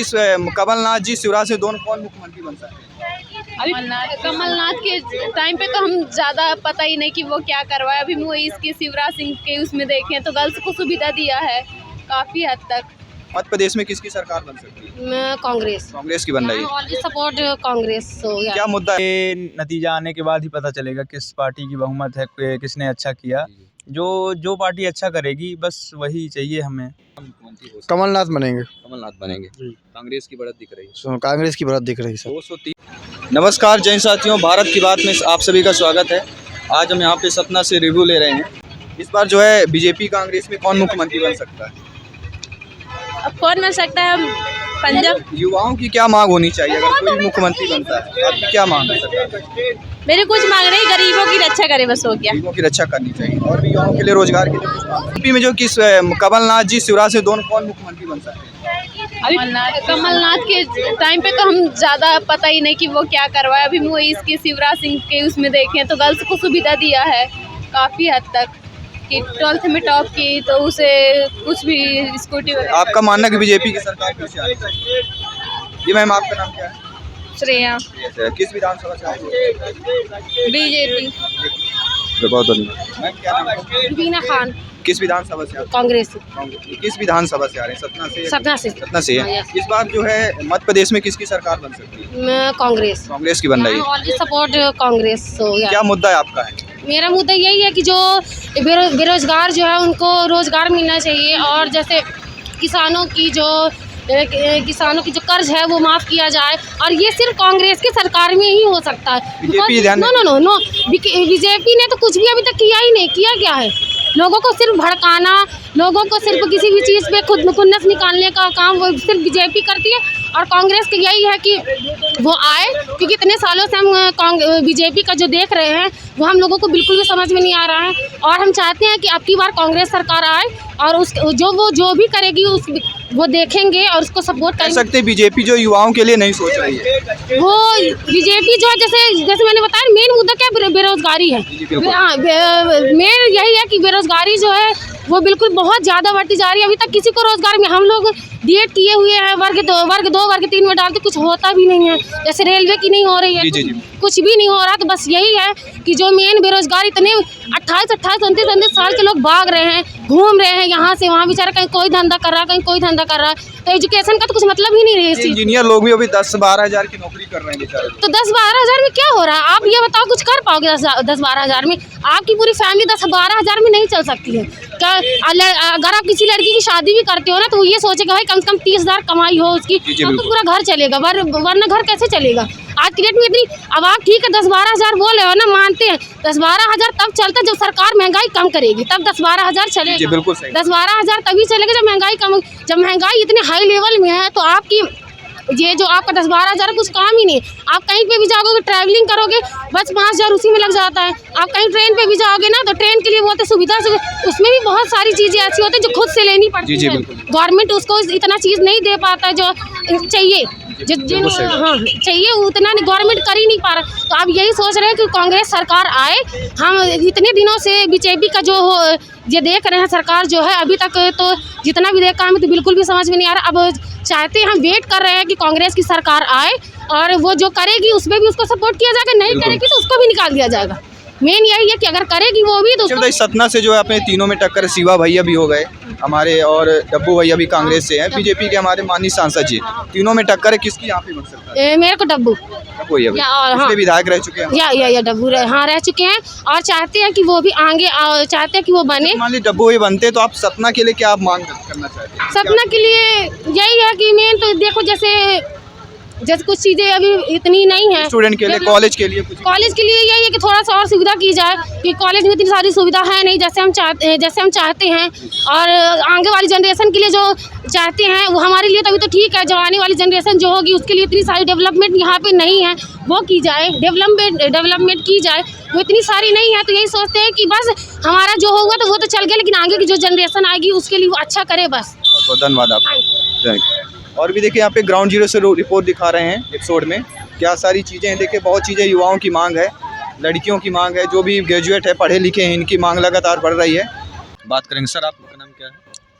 कमलनाथ जी, शिवराज से दोनों कौन मुख्यमंत्री बन सकते हैं? अभी कमलनाथ के टाइम पे तो हम ज़्यादा पता ही नहीं कि वो क्या करवाया। अभी वो इसके शिवराज सिंह के उसमें देखें तो गर्ल्स को सुविधा दिया है काफ़ी हद तक। मध्य प्रदेश में किसकी सरकार बन सकती है? कांग्रेस की बन रही है। सपोर्ट कांग्रेस हो गया। क्या मुद्दा है? ये नतीजा आने के बाद ही पता चलेगा किस पार्टी की बहुमत है, किसने अच्छा किया। जो पार्टी अच्छा करेगी बस वही चाहिए हमें। कमलनाथ बनेंगे। कमलनाथ बनेंगे। कांग्रेस की बढ़त दिख रही है। कांग्रेस की बढ़त दिख रही है सर। 203। नमस्कार जय साथियों, भारत की बात में आप सभी का स्वागत है। आज हम यहाँ पे सतना से रिव्यू ले रहे हैं। इस बार जो है बीजेपी कांग्रेस में कौन मुख्यमंत्री बन सकता है? अब कौन बन सकता है? पंजाब। युवाओं की क्या मांग होनी चाहिए अगर कोई मुख्यमंत्री बनता है? आपकी क्या मांग है सरकार? मेरी कुछ मांग नहीं, गरीबों की रक्षा करे बस, हो गया। गरीबों की रक्षा करनी चाहिए और भी युवाओं के लिए रोजगार के लिए। यूपी में जो किस कमलनाथ जी, शिवराज से दोनों कौन मुख्यमंत्री बन सकते हैं? अभी कमलनाथ के टाइम पे तो हम ज़्यादा पता ही नहीं कि वो क्या करवाया। अभी वो इसके शिवराज सिंह के उसमें देखें तो गर्ल्स को सुविधा दिया है काफ़ी हद तक कि 12th में टॉप की तो उसे कुछ भी स्कूटी वगैरह। आपका मानना कि बीजेपी की सरकार फिर से आनी चाहिए? जी मैम, आपका नाम क्या है? श्रेया। किस विधानसभा से आए हो? बीजेपी। बहुत धन्यवाद। मैम क्या नाम है? रुबीना खान। किस विधानसभा से? कांग्रेस। किस विधानसभा से आ रहे हैं? सतना से? सतना से है। हाँ, इस बार जो है मध्य प्रदेश में किसकी सरकार बन सकती है? कांग्रेस की बन रही है। सपोर्ट कांग्रेस हो गया। क्या मुद्दा है आपका है? मेरा मुद्दा यही है कि जो बेरोजगार जो है उनको रोजगार मिलना चाहिए, और जैसे किसानों की जो कर्ज है वो माफ़ किया जाए, और ये सिर्फ कांग्रेस की सरकार में ही हो सकता है। नो बीजेपी ने तो कुछ भी अभी तक किया ही नहीं। किया क्या है? लोगों को सिर्फ भड़काना, लोगों को सिर्फ किसी भी चीज़ पे खुन्नस निकालने का काम वो सिर्फ बीजेपी करती है। और कांग्रेस की यही है कि वो आए, क्योंकि इतने सालों से हम बीजेपी का जो देख रहे हैं वो हम लोगों को बिल्कुल भी समझ में नहीं आ रहा है। और हम चाहते हैं कि अब की बार कांग्रेस सरकार आए और वो जो भी करेगी वो देखेंगे और उसको सपोर्ट कह सकते हैं। बीजेपी जो युवाओं के लिए नहीं सोच रही है, वो बीजेपी जो जैसे मैंने बताया, मेन मुद्दा क्या बेरोजगारी है। मेन यही है कि बेरोजगारी जो है वो बिल्कुल बहुत ज़्यादा बढ़ती जा रही है। अभी तक किसी को रोजगार में, हम लोग बीएड किए हुए हैं, वर्ग 2 वर्ग 3 में डालते कुछ होता भी नहीं है। जैसे रेलवे की नहीं हो रही है, कुछ भी नहीं हो रहा। तो बस यही है कि जो मेन बेरोजगार इतने 28, 29 साल के लोग भाग रहे हैं, घूम रहे हैं यहाँ से वहाँ, बेचारा कहीं कोई धंधा कर रहा है, कहीं कोई धंधा कर रहा है। तो एजुकेशन का तो कुछ मतलब ही नहीं है। इंजीनियर लोग भी अभी 10-12 हज़ार की नौकरी कर रहे हैं बेचारे। तो 10-12 हज़ार में क्या हो रहा है? आप ये बताओ, कुछ कर पाओगे 10-12 हज़ार में? आपकी पूरी फैमिली 10-12 हज़ार में नहीं चल सकती है क्या? अगर आप किसी लड़की की शादी भी करते हो ना, तो वो ये सोचेगा भाई कम से कम 30 हज़ार कमाई हो उसकी, तो पूरा घर चलेगा, वरना घर कैसे चलेगा? आज की डेट में इतनी, अब आप ठीक है 10-12 हज़ार बोले हो ना, मानते हैं 10-12 हज़ार तब चलता जब सरकार महंगाई कम करेगी, तब 10-12 हज़ार चलेगा। 10-12 हज़ार तभी चलेगा जब महंगाई कम। जब महंगाई इतने हाई लेवल में है तो आपकी ये जो आपका 10-12 हज़ार कुछ काम ही नहीं। आप कहीं पे भी जाओगे, ट्रैवलिंग करोगे, बस 5 हज़ार उसी में लग जाता है। आप कहीं ट्रेन पे भी जाओगे ना, तो ट्रेन के लिए बोलते सुविधा, उसमें भी बहुत सारी चीज़ें ऐसी होती है जो खुद से लेनी पड़ती है। गवर्नमेंट उसको इतना चीज़ नहीं दे पाता है जो चाहिए, हाँ चाहिए उतना गवर्नमेंट कर ही नहीं पा रहा। तो आप यही सोच रहे हैं कि कांग्रेस सरकार आए। हम इतने दिनों से बीजेपी का जो ये देख रहे हैं सरकार जो है, अभी तक तो जितना भी देखा हमें तो बिल्कुल भी समझ में नहीं आ रहा। अब चाहते हैं, हम वेट कर रहे हैं कि कांग्रेस की सरकार आए और वो जो करेगी उसमें भी उसको सपोर्ट किया जाएगा, नहीं करेगी तो उसको भी निकाल दिया जाएगा। मेन यही है कि अगर करेगी वो भी तो। सतना से जो है अपने तीनों में टक्कर, शिवा भैया भी हो गए हमारे और डब्बू भैया भी कांग्रेस से हैं, बीजेपी के हमारे माननीय सांसद जी, तीनों में टक्कर है। किसकी यहाँ पे बन सकता है? मेरे को डब्बू विधायक रह चुके हैं या डब्बू रह चुके हैं, और चाहते हैं कि वो भी आगे चाहते हैं कि वो बने। मान लीजिए डब्बू ही बनते तो आप सतना के लिए क्या आप मांग करना चाहते हैं? सतना के लिए यही है कि मेन तो देखो, जैसे कुछ चीज़ें अभी इतनी नहीं है स्टूडेंट के लिए, कॉलेज के लिए यही है कि थोड़ा सा और सुविधा की जाए, कि कॉलेज में इतनी सारी सुविधा है नहीं जैसे हम चाहते हैं। और आगे वाली जनरेशन के लिए जो चाहते हैं वो हमारे लिए तो अभी तो ठीक है, जो आने वाली जनरेशन जो होगी उसके लिए इतनी सारी डेवलपमेंट यहाँ पे नहीं है, वो की जाए, डेवलपमेंट की जाए, वो इतनी सारी नहीं है। तो यही सोचते हैं कि बस हमारा जो होगा तो वो तो चल गया, लेकिन आगे की जो जनरेशन आएगी उसके लिए वो अच्छा करे बस। बहुत धन्यवाद आपका। और भी देखिए यहाँ पे ग्राउंड जीरो से रिपोर्ट दिखा रहे हैं एपिसोड में, क्या सारी चीज़ें हैं। देखिए बहुत चीज़ें, युवाओं की मांग है, लड़कियों की मांग है, जो भी ग्रेजुएट है, पढ़े लिखे हैं, इनकी मांग लगातार बढ़ रही है। बात करेंगे। सर आपका नाम क्या है?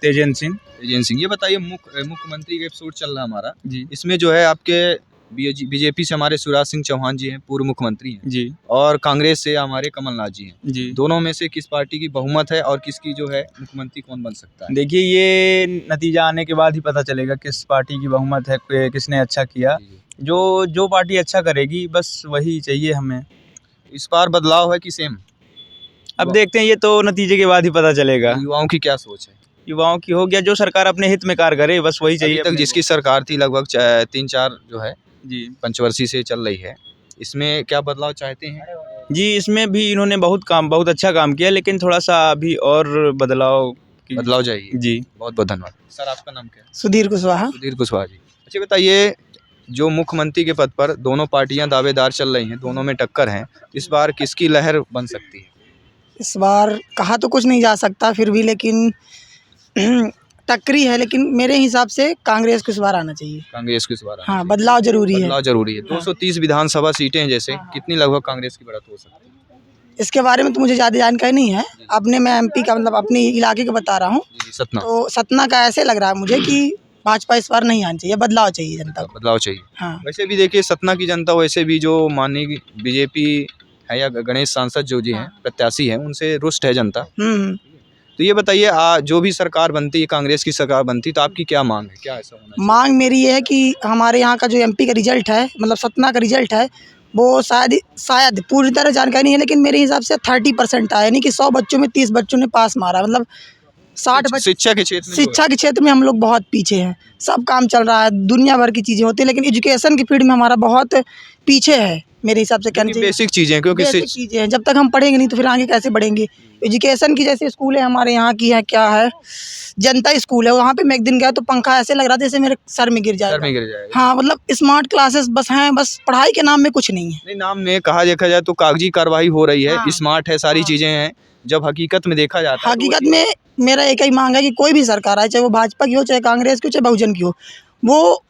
तेजन सिंह। एजेंसी। ये बताइए मुख्यमंत्री का एपिसोड चल रहा है हमारा, जी इसमें जो है आपके बीजेपी से हमारे शिवराज सिंह चौहान जी हैं, पूर्व मुख्यमंत्री हैं, जी और कांग्रेस से हमारे कमलनाथ जी हैं। जी। दोनों में से किस पार्टी की बहुमत है और किसकी जो है मुख्यमंत्री कौन बन सकता है? देखिए, ये नतीजा आने के बाद ही पता चलेगा किस पार्टी की बहुमत है, किसने अच्छा किया। जो पार्टी अच्छा करेगी बस वही चाहिए हमें। इस बार बदलाव है कि सेम? अब देखते हैं, ये तो नतीजे के बाद ही पता चलेगा। युवाओं की क्या सोच है? युवाओं की हो गया, जो सरकार अपने हित में कार्य करे बस वही चाहिए अभी तक अपने जिसकी सरकार थी लगभग 3-4 जो है को। जी पंचवर्षीय से चल रही है, इसमें क्या बदलाव चाहते हैं? जी, इसमें भी इन्होंने बहुत अच्छा काम किया, लेकिन थोड़ा सा अभी और बदलाव चाहिए। जी। बहुत बहुत धन्यवाद। सर, आपका नाम क्या है? सुधीर कुशवाहा। सुधीर कुशवाहा जी। अच्छा बताइए, जो मुख्यमंत्री के पद पर दोनों पार्टियां दावेदार चल रही हैं, दोनों में टक्कर है, इस बार किसकी लहर बन सकती है? इस बार कहा तो कुछ नहीं जा सकता, फिर भी लेकिन टक्करी है, लेकिन मेरे हिसाब से कांग्रेस को इस बार आना चाहिए। कांग्रेस की इस बार हाँ, बदलाव जरूरी है। बदलाव जरूरी है। 230 विधानसभा सीटें हैं, जैसे कितनी लगभग कांग्रेस की बढ़त हो सकती है? इसके बारे में तो मुझे ज़्यादा जानकारी नहीं है। अपने मैं एमपी का मतलब अपने इलाके का बता रहा हूँ। जी, सतना। तो सतना का ऐसे लग रहा है मुझे कि भाजपा इस बार नहीं आनी चाहिए, बदलाव चाहिए जनता को। बदलाव चाहिए। हाँ। वैसे भी देखिए, सतना की जनता वैसे भी जो माननीय बीजेपी है या गणेश सांसद जो जी हैं, प्रत्याशी हैं, उनसे रुष्ट है जनता। तो ये बताइए, जो भी सरकार बनती है, कांग्रेस की सरकार बनती, तो आपकी क्या मांग है? क्या ऐसा होना चाहिए? मांग मेरी ये है कि हमारे यहाँ का जो एमपी का रिजल्ट है, मतलब सतना का रिजल्ट है, वो शायद पूरी तरह जानकारी नहीं है, लेकिन मेरे हिसाब से 30% आया, यानी कि 100 बच्चों में 30 बच्चों ने पास मारा। मतलब 60 बच्चे शिक्षा के क्षेत्र में जो है। शिक्षा के क्षेत्र में हम लोग बहुत पीछे हैं। सब काम चल रहा है, दुनिया भर की चीज़ें होती है, लेकिन एजुकेशन की फील्ड में हमारा बहुत पीछे है मेरे हिसाब से। कहना चाहिए बेसिक चीजें, क्योंकि बेसिक चीज़ें हैं, जब तक हम पढ़ेंगे नहीं तो फिर आगे कैसे बढ़ेंगे। एजुकेशन की जैसे स्कूल है हमारे यहाँ की है, क्या है, जनता स्कूल है, वहाँ पे मैं एक दिन गया तो पंखा ऐसे लग रहा था जैसे मेरे सर में गिर सर में जाएगा। गिर जाएगा। हाँ, मतलब स्मार्ट क्लासेस बस हैं, बस पढ़ाई के नाम में कुछ नहीं है। नहीं, नाम में कहा देखा जाए तो कागजी कार्रवाई हो रही है, हाँ। स्मार्ट है, सारी हाँ। चीजें हैं। जब हकीकत में देखा जाता है, हकीकत में मेरा एक ही मांग है कि कोई भी सरकार आए, चाहे वो भाजपा की हो, चाहे कांग्रेस की हो, चाहे बहुजन की हो, वो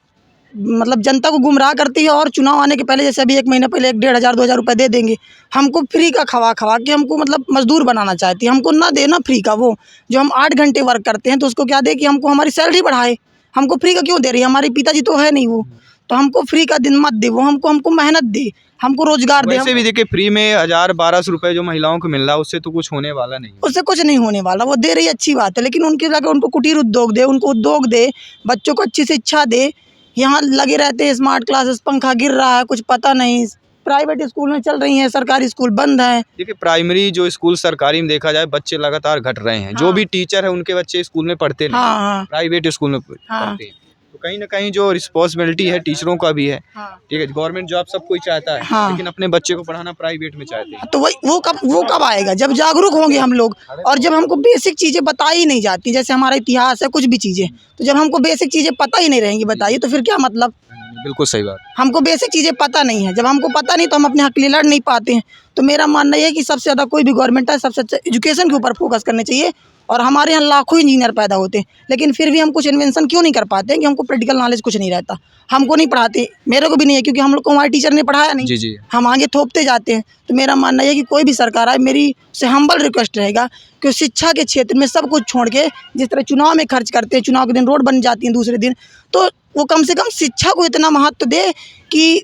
मतलब जनता को गुमराह करती है। और चुनाव आने के पहले, जैसे अभी 1 महीना पहले 1,500-2,000 रुपये दे देंगे, हमको फ्री का खवा के हमको मतलब मजदूर बनाना चाहती है। हमको ना देना फ्री का, वो जो हम 8 घंटे वर्क करते हैं तो उसको क्या दे कि हमको हमारी सैलरी बढ़ाए। हमको फ्री का क्यों दे रही है? हमारे पिताजी तो है नहीं वो, तो हमको फ्री का दिन मत दे, वो हमको मेहनत दे, हमको रोजगार दे। वैसे भी देखिए, फ्री में 1,000-1,200 रुपए जो महिलाओं को मिल रहा है, उससे तो कुछ होने वाला नहीं है। उससे कुछ नहीं होने वाला, वो दे रही है, अच्छी बात है, लेकिन उनके लगे उनको कुटीर उद्योग दे, उनको उद्योग दे, बच्चों को अच्छी शिक्षा दे। यहाँ लगे रहते हैं स्मार्ट क्लासेस, पंखा गिर रहा है, कुछ पता नहीं। प्राइवेट स्कूल में चल रही हैं, सरकारी स्कूल बंद है। देखिए, प्राइमरी जो स्कूल सरकारी में देखा जाए, बच्चे लगातार घट रहे हैं। जो हाँ। भी टीचर है उनके बच्चे स्कूल में पढ़ते नहीं, हाँ हाँ प्राइवेट स्कूल में पढ़ते हैं। तो कहीं ना कहीं जो रिस्पॉन्सिबिलिटी है टीचरों का भी है। हाँ। ठीक है, गवर्नमेंट जॉब सब कोई चाहता है, हाँ। लेकिन अपने बच्चे को पढ़ाना प्राइवेट में चाहते हैं। तो वो कब आएगा? जब जागरूक होंगे हम लोग, और जब हमको बेसिक चीज़ें बताई नहीं जाती, जैसे हमारा इतिहास है, कुछ भी चीज़ें, तो जब हमको बेसिक चीज़ें पता ही नहीं रहेंगी, बताइए तो फिर क्या मतलब। बिल्कुल सही बात। हमको बेसिक चीज़ें पता नहीं है, जब हमको पता नहीं तो हम अपने हक के लिए लड़ नहीं पाते हैं। तो मेरा मानना ये है कि सबसे ज़्यादा कोई भी गवर्नमेंट है, सबसे अच्छा एजुकेशन के ऊपर फोकस करने चाहिए। और हमारे यहाँ लाखों इंजीनियर पैदा होते हैं, लेकिन फिर भी हम कुछ इन्वेंशन क्यों नहीं कर पाते हैं? कि हमको प्रैक्टिकल नॉलेज कुछ नहीं रहता, हमको नहीं पढ़ाते, मेरे को भी नहीं है, क्योंकि हम लोग को हमारे टीचर ने पढ़ाया नहीं। जी जी। हम आगे थोपते जाते हैं। तो मेरा मानना यह है कि कोई भी सरकार आए, मेरी से हम्बल रिक्वेस्ट रहेगा कि शिक्षा के क्षेत्र में सब कुछ छोड़ के, जिस तरह चुनाव में खर्च करते हैं, चुनाव के दिन रोड बन जाती है दूसरे दिन, तो वो कम से कम शिक्षा को इतना महत्व दे कि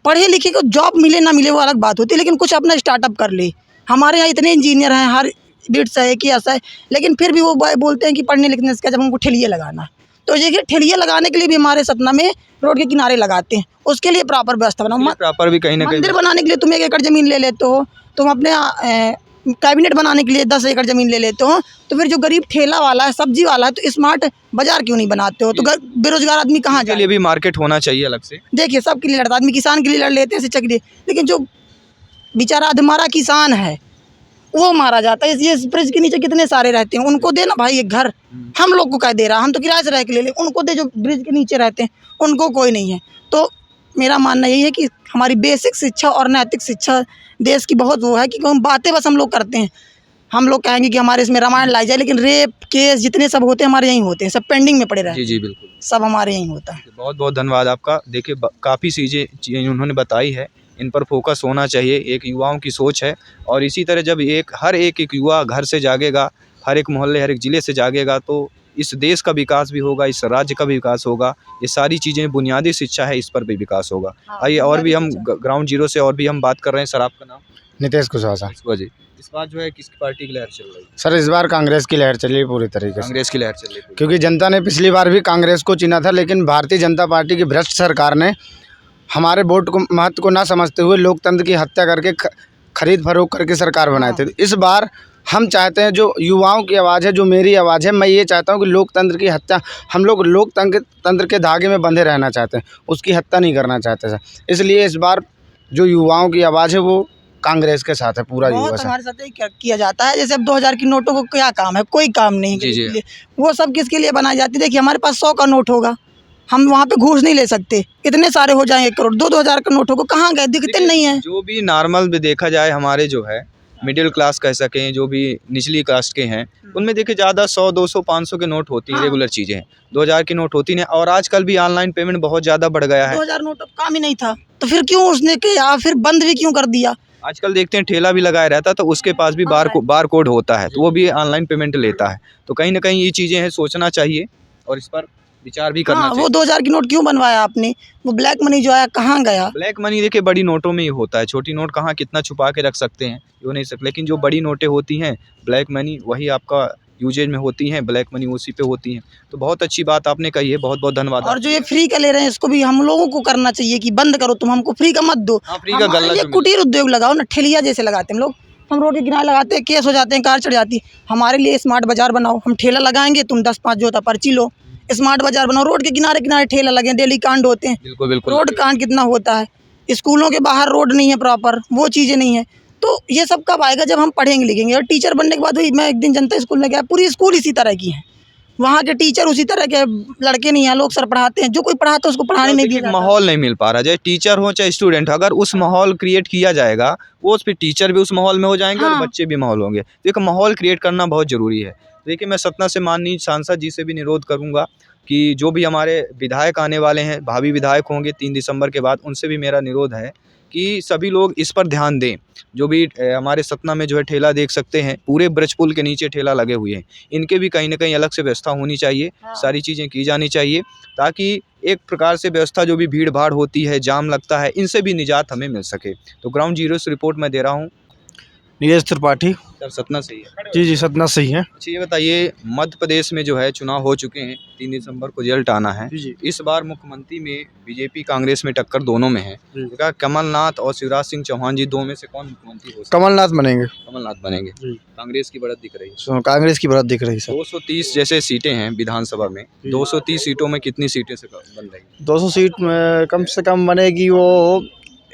पढ़े लिखे को जॉब मिले ना मिले वो अलग बात होती है, लेकिन कुछ अपना स्टार्टअप कर ले। हमारे यहाँ इतने इंजीनियर हैं, हर बिट्स है कि ऐसा है, लेकिन फिर भी वो बोलते हैं कि पढ़ने लिखने से, जब हमको ठेलिए लगाना, तो देखिए ठेलिए लगाने के लिए भी हमारे सतना में रोड के किनारे लगाते हैं, उसके लिए प्रॉपर व्यवस्था बनाओ। प्रॉपर भी कहीं ना कहीं मंदिर बनाने के लिए तुम 1 एकड़ ज़मीन ले लेते हो, तुम अपने कैबिनेट बनाने के लिए 10 एकड़ ज़मीन ले लेते हो, तो फिर जो गरीब ठेला वाला है, सब्जी वाला है, तो स्मार्ट बाजार क्यों नहीं बनाते हो? तो बेरोजगार आदमी कहाँ जाए? के लिए भी मार्केट होना चाहिए अलग से। देखिए, सबके लिए लड़ता आदमी, किसान के लिए लड़ लेते हैं शिक्षा के लिए, लेकिन जो बेचारा अधमरा किसान है वो मारा जाता है। ये ब्रिज के नीचे कितने सारे रहते हैं, उनको दे ना भाई एक घर। हम लोग को क्या दे रहा, हम तो किराए से रह के ले ले, उनको दे जो ब्रिज के नीचे रहते हैं, उनको कोई नहीं है। तो मेरा मानना यही है कि हमारी बेसिक शिक्षा और नैतिक शिक्षा देश की बहुत वो है कि हम बातें बस हम लोग करते हैं। हम लोग कहेंगे कि हमारे इसमें रामायण लाई जाए, लेकिन रेप केस जितने सब होते हैं हमारे यहीं होते हैं, सब पेंडिंग में पड़े रहते हैं। जी जी बिल्कुल, सब हमारे यहीं होता है। बहुत बहुत धन्यवाद आपका। देखिए, काफ़ी चीज़ें उन्होंने बताई है, इन पर फोकस होना चाहिए। एक युवाओं की सोच है, और इसी तरह जब हर एक युवा घर से जागेगा, हर एक मोहल्ले, हर एक ज़िले से जागेगा, तो इस देश का विकास भी होगा, इस राज्य का भी विकास होगा। ये सारी चीज़ें बुनियादी शिक्षा है, इस पर भी विकास होगा। आइए और भी हम ग्राउंड जीरो से और भी हम बात कर रहे हैं। सर आपका नाम? नीतीश कुशवाहा। जी। इस बार जो है किस पार्टी की लहर चल रही है? सर इस बार कांग्रेस की लहर चली है पूरी तरीके से, कांग्रेस की लहर चल रही है। क्योंकि जनता ने पिछली बार भी कांग्रेस को चुना था, लेकिन भारतीय जनता पार्टी की भ्रष्ट सरकार ने हमारे वोट को महत्व को ना समझते हुए लोकतंत्र की हत्या करके खरीद फरोख्त करके सरकार बनाए थे। इस बार हम चाहते हैं, जो युवाओं की आवाज़ है, जो मेरी आवाज़ है, मैं ये चाहता हूँ कि लोकतंत्र की हत्या, हम लोग लोकतंत्र के धागे में बंधे रहना चाहते हैं, उसकी हत्या नहीं करना चाहते सर। इसलिए इस बार जो युवाओं की आवाज़ है वो कांग्रेस के साथ है, पूरा युवा बहुत सर। हमारे साथ यही किया जाता है। जैसे अब 2000 की नोटों को क्या काम है? कोई काम नहीं है जी, जी। किसी के लिए। वो सब किसके लिए बनाई जाती है? देखिए हमारे पास 100 का नोट होगा, हम वहाँ पे घूस नहीं ले सकते, इतने सारे हो जाएंगे करोड़। 2-2 हज़ार का नोट होगा, कहाँ गए? दिखते नहीं है। जो भी नॉर्मल भी देखा जाए, हमारे जो है मिडिल क्लास कह सकें, जो भी निचली कास्ट के हैं, उनमें देखिए ज़्यादा 100, 200, 500 के नोट होती हैं, हाँ। रेगुलर चीज़ें हैं। 2000 की नोट होती नहीं। और आजकल भी ऑनलाइन पेमेंट बहुत ज़्यादा बढ़ गया है। 2000 नोट अब काम ही नहीं था, तो फिर क्यों उसने किया? फिर बंद भी क्यों कर दिया? आजकल देखते हैं ठेला भी लगाया रहता है, तो उसके पास भी बार कोड होता है, तो वो भी ऑनलाइन पेमेंट लेता है। तो कहीं ना कहीं ये चीज़ें हैं, सोचना चाहिए और इस पर विचार भी करना हाँ, चाहिए। वो 2000 की नोट क्यों बनवाया आपने? वो ब्लैक मनी जो आया कहाँ गया? ब्लैक मनी देखिए बड़ी नोटों में ही होता है, छोटी नोट कहाँ कितना छुपा के रख सकते हैं, ये नहीं सकते। लेकिन जो बड़ी नोटें होती हैं, ब्लैक मनी वही आपका यूजेज में होती हैं, ब्लैक मनी उसी पे होती हैं। तो बहुत अच्छी बात आपने कही है, बहुत बहुत धन्यवाद। और जो ये फ्री का ले रहे हैं, इसको भी हम लोगों को करना चाहिए कि बंद करो, तुम हमको फ्री का मत दो। हाँ, फ्री का हमारे गल्ला लिए जो मिले। कुटीर उद्योग लगाओ ना, ठेलिया जैसे लगाते हैं हम लोग। हम रोड के किनारे लगाते हैं, केस हो जाते हैं, कार चढ़ जाती है। हमारे लिए स्मार्ट बाजार बनाओ, हम ठेला लगाएंगे, तुम 10-5 जो होता पर्ची लो। स्मार्ट बाजार बनाओ, रोड के किनारे किनारे ठेला लगे, डेली कांड होते हैं। बिल्कुल बिल्कुल। रोड कांड कितना होता है, स्कूलों के बाहर रोड नहीं है प्रॉपर, वो चीज़ें नहीं है। तो ये सब कब आएगा? जब हम पढ़ेंगे लिखेंगे। और टीचर बनने के बाद वही, मैं एक दिन जनता स्कूल में गया, पूरी स्कूल इसी तरह की है, वहाँ के टीचर उसी तरह के लड़के नहीं हैं, लोग सर पढ़ाते हैं, जो कोई पढ़ाता है उसको पढ़ाने नहीं दिया देखिए, जाता। माहौल नहीं मिल पा रहा, चाहे टीचर हो चाहे स्टूडेंट हो, अगर उस माहौल क्रिएट किया जाएगा, वो उस पे टीचर भी उस माहौल में हो जाएंगे और हाँ। बच्चे भी माहौल होंगे। तो एक माहौल क्रिएट करना बहुत ज़रूरी है। देखिए, मैं सतना से माननीय सांसद जी से भी निरोध करूंगा कि जो भी हमारे विधायक आने वाले हैं, भावी विधायक होंगे 3 दिसंबर के बाद, उनसे भी मेरा निरोध है कि सभी लोग इस पर ध्यान दें। जो भी हमारे सतना में जो है ठेला देख सकते हैं, पूरे ब्रज पुल के नीचे ठेला लगे हुए हैं, इनके भी कहीं ना कहीं अलग से व्यवस्था होनी चाहिए। हाँ। सारी चीज़ें की जानी चाहिए, ताकि एक प्रकार से व्यवस्था, जो भी भीड़ भाड़ होती है, जाम लगता है, इनसे भी निजात हमें मिल सके। तो ग्राउंड जीरो से रिपोर्ट मैं दे रहा हूँ। नीरज त्रिपाठी। सर सतना से ही है। जी सतना से ही है। अच्छा, ये बताइए, मध्य प्रदेश में जो है चुनाव हो चुके हैं, 3 दिसंबर को रिजल्ट आना है। जी। इस बार मुख्यमंत्री में बीजेपी कांग्रेस में टक्कर दोनों में है। जी। तो क्या कमलनाथ और शिवराज सिंह चौहान जी, दो में से कौन मुख्यमंत्री हो सकता है? कमलनाथ बनेंगे। कमलनाथ बनेंगे। जी। कांग्रेस की बढ़त दिख रही है। कांग्रेस की बढ़त दिख रही है सर। 230 जैसे सीटें हैं विधानसभा में, 230 सीटों में कितनी सीटें से बन रही? 200 सीट में कम से कम बनेगी वो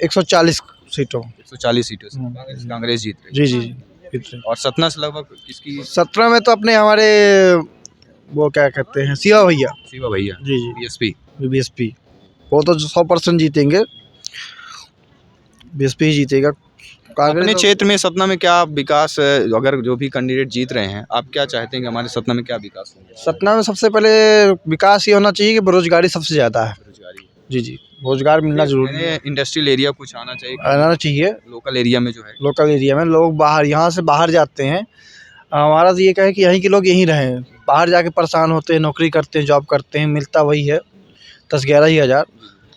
140 सीटों। 140 सीटों से कांग्रेस जीत रही जी जी जी जीत रही। और सतना से लगभग किसकी? 17 में तो अपने हमारे वो क्या कहते हैं, शिवा भैया। शिवा भैया। जी जी बीएसपी। बीएसपी, वो तो 100% जीतेंगे, बीएसपी ही जीतेगा। अपने कांग्रेस क्षेत्र में सतना में क्या विकास, अगर जो भी कैंडिडेट जीत रहे हैं, आप क्या चाहते हैं कि हमारे सतना में क्या विकास होगा? सतना में सबसे पहले विकास ये होना चाहिए कि बेरोजगारी सबसे ज़्यादा है। बेरोजगारी। जी जी, रोजगार मिलना जरूरी है, इंडस्ट्रियल एरिया कुछ आना चाहिए, आना चाहिए। लोकल एरिया में जो है। लोकल एरिया में लोग बाहर, यहाँ से बाहर जाते हैं। हमारा तो ये कहे कि यहीं के लोग यहीं रहें, बाहर जाके परेशान होते हैं, नौकरी करते हैं, जॉब करते हैं, मिलता वही है 10-11 ही हज़ार।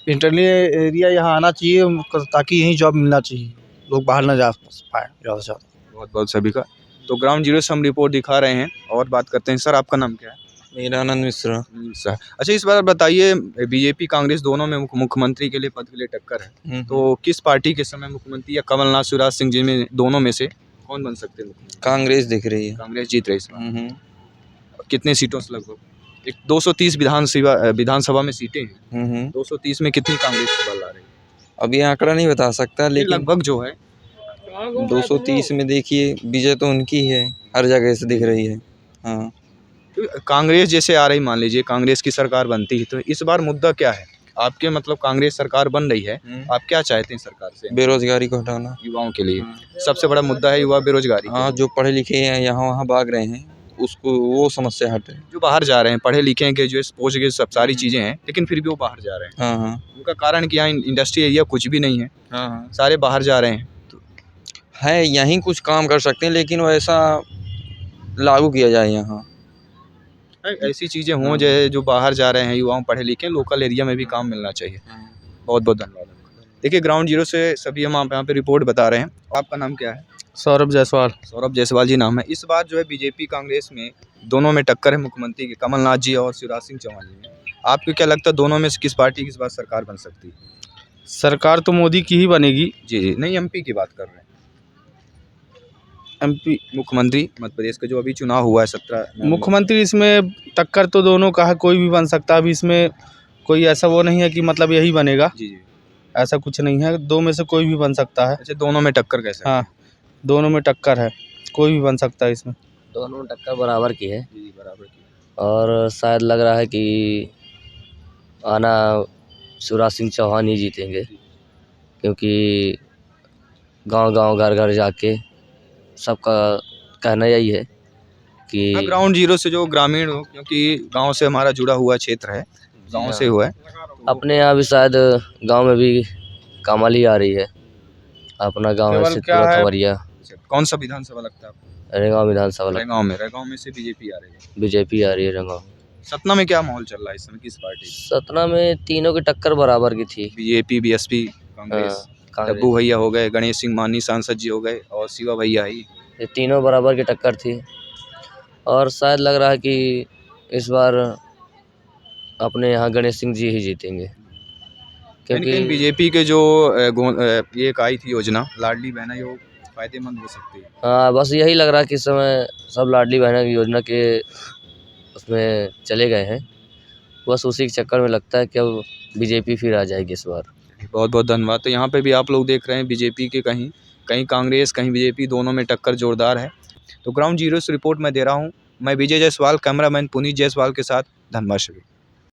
इंटरनल एरिया यहाँ आना चाहिए, ताकि यहीं जॉब मिलना चाहिए, लोग बाहर ना जा पाए ज़्यादा से ज़्यादा। बहुत बहुत सभी का। तो ग्राउंड जीरो से हम रिपोर्ट दिखा रहे हैं और बात करते हैं। सर आपका नाम क्या है? मेरा आनंद मिश्रा। सर, अच्छा, इस बार बताइए, बीजेपी कांग्रेस दोनों में मुख्यमंत्री के लिए पद के लिए टक्कर है, तो किस पार्टी के समय मुख्यमंत्री, या कमलनाथ शिवराज सिंह जी में दोनों में से कौन बन सकते हैं मुख्यमंत्री? कांग्रेस दिख रही है। कांग्रेस जीत रही है इस बार। कितने सीटों से लगभग? एक 230 विधानसभा में सीटें हैं, 230 में कितनी कांग्रेस को बल आ रही है? अभी आंकड़ा नहीं बता सकता, लेकिन लगभग जो है 230 में देखिए विजय तो उनकी है, हर जगह से दिख रही है। हाँ, तो कांग्रेस जैसे आ रही, मान लीजिए कांग्रेस की सरकार बनती है, तो इस बार मुद्दा क्या है आपके? मतलब कांग्रेस सरकार बन रही है, आप क्या चाहते हैं सरकार से? बेरोजगारी को हटाना। युवाओं के लिए सबसे बड़ा मुद्दा है युवा बेरोजगारी। हाँ, जो पढ़े लिखे हैं यहाँ वहाँ भाग रहे हैं, उसको वो समस्या हटे। जो बाहर जा रहे हैं, पढ़े लिखे हैं, ग्रेजुएट पोस्ट ग्रेजुएट सब सारी चीज़ें हैं, लेकिन फिर भी वो बाहर जा रहे हैं। हाँ हाँ उनका कारण क्या है? इंडस्ट्री एरिया कुछ भी नहीं है, हाँ, सारे बाहर जा रहे हैं। है यहीं कुछ काम कर सकते हैं, लेकिन वैसा लागू किया जाए यहाँ। ऐसी चीज़ें हों जो बाहर जा रहे हैं युवाओं पढ़े लिखे, लोकल एरिया में भी काम मिलना चाहिए। बहुत बहुत धन्यवाद। देखिए ग्राउंड जीरो से सभी हम आप यहाँ पे रिपोर्ट बता रहे हैं। आपका नाम क्या है? सौरभ जायसवाल। सौरभ जायसवाल जी नाम है। इस बार जो है बीजेपी कांग्रेस में दोनों में टक्कर है, मुख्यमंत्री के कमलनाथ जी और शिवराज सिंह चौहान जी में। आपको क्या लगता है दोनों में से किस पार्टी की इस बार सरकार बन सकती है? सरकार तो मोदी की ही बनेगी। जी जी, नहीं एमपी की बात कर रहे हैं। एमपी मुख्यमंत्री मध्य प्रदेश का जो अभी चुनाव हुआ है 17 मुख्यमंत्री, इसमें टक्कर तो दोनों का है, कोई भी बन सकता है। अभी इसमें कोई ऐसा वो नहीं है कि मतलब यही बनेगा, जी जी। ऐसा कुछ नहीं है। दो में से कोई भी बन सकता है। अच्छा, दोनों में टक्कर कैसे? हाँ, दोनों में टक्कर है, कोई भी बन सकता है इसमें। दोनों में टक्कर बराबर की है जी जी, बराबर की। और शायद लग रहा है कि आना शिवराज सिंह चौहान ही जीतेंगे, क्योंकि गांव-गांव घर-घर जाके सबका कहना यही है कि हाँ, ग्राउंड जीरो से जो ग्रामीण हो, क्योंकि गांव से हमारा जुड़ा हुआ क्षेत्र है, गांव से हुआ है। अपने यहाँ भी शायद गांव में भी कमल ही आ रही है। अपना गांव है केवल क्या सिद्धपुरा है- खबरिया, कौन सा विधानसभा लगता है आपको? रेगांव विधानसभा रेगांव में से बीजेपी आ रही है। बीजेपी आ रही है रेगांव। सतना में क्या माहौल चल रहा है इस समय, किस पार्टी? सतना में तीनों की टक्कर बराबर की थी। BJP, BSP, Congress. कांग्रेस, डब्बू भैया हो गए, गणेश सिंह मानी सांसद जी हो गए और शिवा भैया ही। ये तीनों बराबर की टक्कर थी और शायद लग रहा है कि इस बार अपने यहाँ गणेश सिंह जी ही जीतेंगे, क्योंकि बीजेपी के जो ये एक आई थी योजना लाडली बहना, ये फायदेमंद हो सकती है। हाँ, बस यही लग रहा है कि इस समय सब लाडली बहना की योजना के उसमें चले गए हैं। बस उसी के चक्कर में लगता है कि अब बीजेपी फिर आ जाएगी इस बार। बहुत बहुत धन्यवाद। तो यहाँ पे भी आप लोग देख रहे हैं बीजेपी के कहीं कहीं कांग्रेस, कहीं बीजेपी, दोनों में टक्कर जोरदार है। तो ग्राउंड जीरो से रिपोर्ट मैं दे रहा हूँ। मैं विजय जायसवाल, कैमरामैन पुनीत जायसवाल के साथ, धनबाद से।